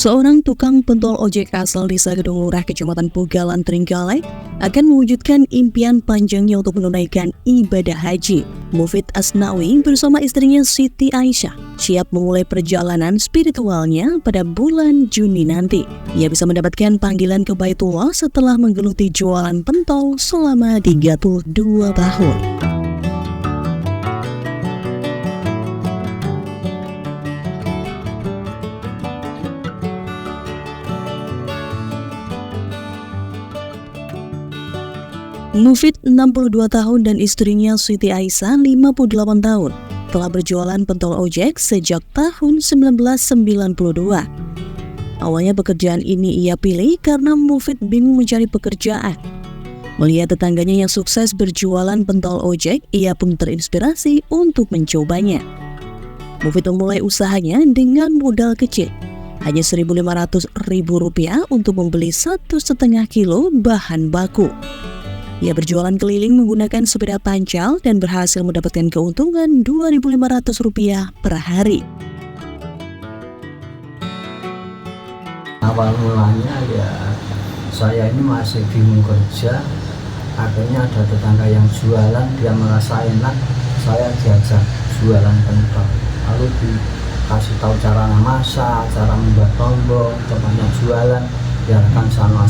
Seorang tukang pentol ojek asal desa Gedung Lurah, Kecamatan Pugalan, Trenggalek, akan mewujudkan impian panjangnya untuk menunaikan ibadah haji. Mufid Asnawi bersama istrinya Siti Aisyah siap memulai perjalanan spiritualnya pada bulan Juni nanti. Ia bisa mendapatkan panggilan ke Baitullah setelah menggeluti jualan pentol selama 32 tahun. Mufid 62 tahun dan istrinya Siti Aisyah 58 tahun telah berjualan pentol ojek sejak tahun 1992. Awalnya pekerjaan ini ia pilih karena Mufid bingung mencari pekerjaan. Melihat tetangganya yang sukses berjualan pentol ojek, ia pun terinspirasi untuk mencobanya. Mufid memulai usahanya dengan modal kecil, hanya Rp1.500.000 untuk membeli 1,5 kilo bahan baku. Ia berjualan keliling menggunakan sepeda pancal dan berhasil mendapatkan keuntungan Rp2.500 per hari. Awal mulanya ya saya ini masih bingung kerja, akhirnya ada tetangga yang jualan, dia merasa enak, saya diajak jualan pentol. Lalu dikasih tahu cara masak, cara membuat tombol, tempatnya jualan, biarkan sana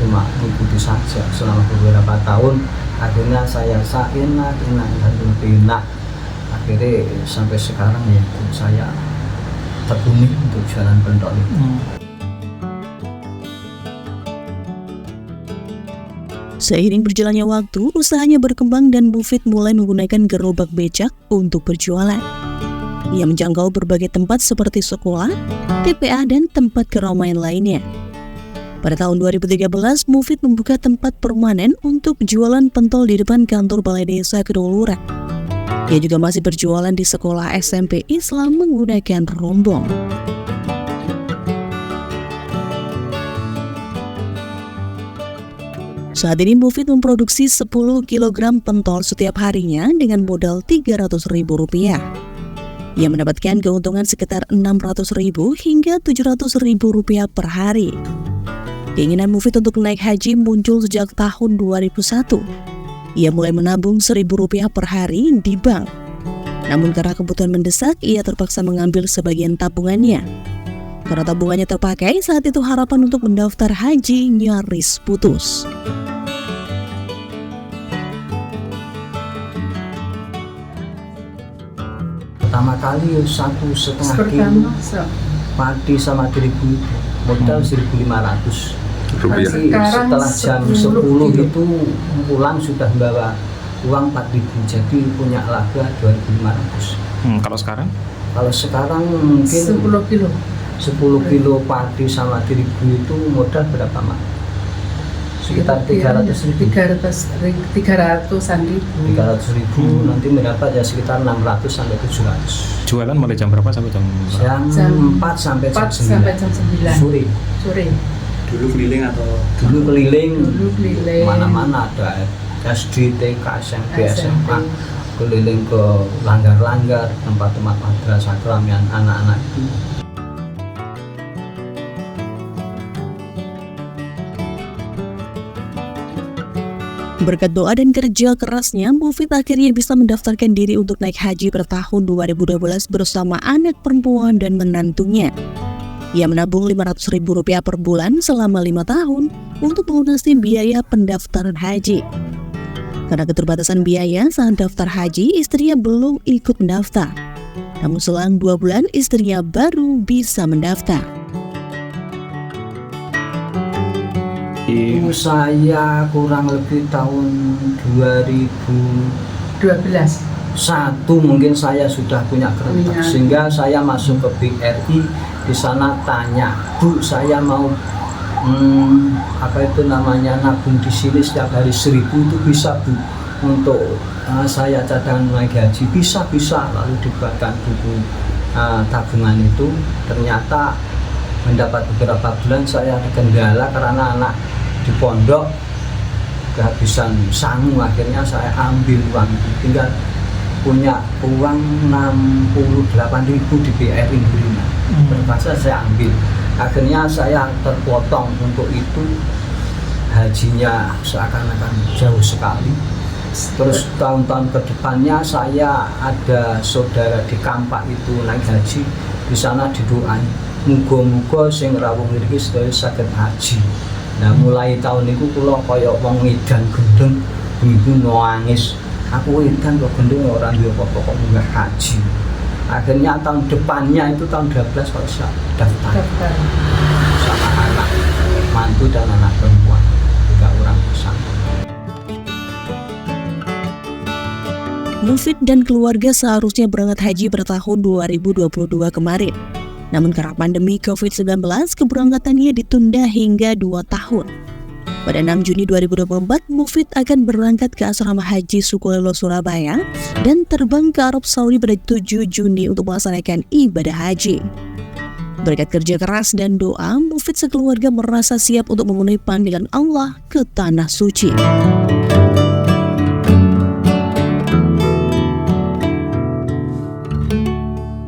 cuma ikuti saja selama beberapa tahun. Akhirnya saya rasa enak dan lebih enak. Akhirnya sampai sekarang ya saya tekuni untuk jualan pentol itu. Seiring berjalannya waktu, usahanya berkembang dan Mufid mulai menggunakan gerobak becak untuk berjualan. Ia menjangkau berbagai tempat seperti sekolah, TPA, dan tempat keramaian lainnya. Pada tahun 2013, Mufid membuka tempat permanen untuk jualan pentol di depan kantor Balai Desa Gedung Lurah. Ia juga masih berjualan di sekolah SMP Islam menggunakan rombong. Saat ini Mufid memproduksi 10 kg pentol setiap harinya dengan modal Rp300.000. Ia mendapatkan keuntungan sekitar Rp600.000 hingga Rp700.000 per hari. Keinginan Mufid untuk naik haji muncul sejak tahun 2001. Ia mulai menabung Rp1.000 per hari di bank. Namun karena kebutuhan mendesak, ia terpaksa mengambil sebagian tabungannya. Karena tabungannya terpakai, saat itu harapan untuk mendaftar haji nyaris putus. Pertama kali 1,5 kilo padi sama terigu modal Rp1.500. Nanti setelah jam 10 itu pulang sudah membawa uang Rp4.000, jadi punya laba Rp2.500. Kalau sekarang? Kalau sekarang mungkin 10 kilo padi sama terigu itu modal berapa, Mak? Sekitar Rp300.000. Nanti mendapat ya sekitar 600 sampai 700. Jualan mulai jam berapa sampai jam berapa? Jam 4 sampai jam 9 sore. Dulu keliling mana-mana, ada SD, TK, SMP, SMA, keliling ke langgar-langgar, tempat-tempat madrasah keramaian anak-anak itu. Berkat doa dan kerja kerasnya, Mufid akhirnya bisa mendaftarkan diri untuk naik haji pada tahun 2012 bersama anak perempuan dan menantunya. Ia menabung Rp500.000 per bulan selama 5 tahun untuk melunasi biaya pendaftaran haji. Karena keterbatasan biaya saat daftar haji, istrinya belum ikut mendaftar. Namun selang 2 bulan, istrinya baru bisa mendaftar. Saya kurang lebih tahun 2012 mungkin saya sudah punya kertas, sehingga saya masuk ke BRI. Di sana tanya, Bu, saya mau nabung di sini setiap hari 1.000 itu bisa, Bu, untuk saya cadangan naik haji? Bisa. Lalu dibuatkan buku tabungan itu. Ternyata mendapat beberapa bulan saya terkendala karena anak di pondok kehabisan sangu. Akhirnya saya ambil uang itu, tinggal punya uang 68.000 di BRI. Terpaksa saya ambil. Akhirnya saya terpotong untuk itu, hajinya seakan-akan jauh sekali. Terus tahun-tahun kedepannya saya ada saudara di Kampak itu naik haji, di sana didoain muga-muga sing rawuh mriki sedaya saged haji. Nah mulai tahun itu kula kaya wong edan gendeng, ibu nangis. Aku edan kok gendeng ora duwe apa-apa kok munggah haji. Akhirnya tahun depannya itu tahun 12 kok saya daftar sama anak mantu dan anak perempuan 3 orang bersama. Mufid dan keluarga seharusnya berangkat haji pada tahun 2022 kemarin. Namun karena pandemi COVID-19, keberangkatannya ditunda hingga 2 tahun. Pada 6 Juni 2024, Mufid akan berangkat ke asrama haji Sukolilo Surabaya dan terbang ke Arab Saudi pada 7 Juni untuk melaksanakan ibadah haji. Berkat kerja keras dan doa, Mufid sekeluarga merasa siap untuk memenuhi panggilan Allah ke Tanah Suci.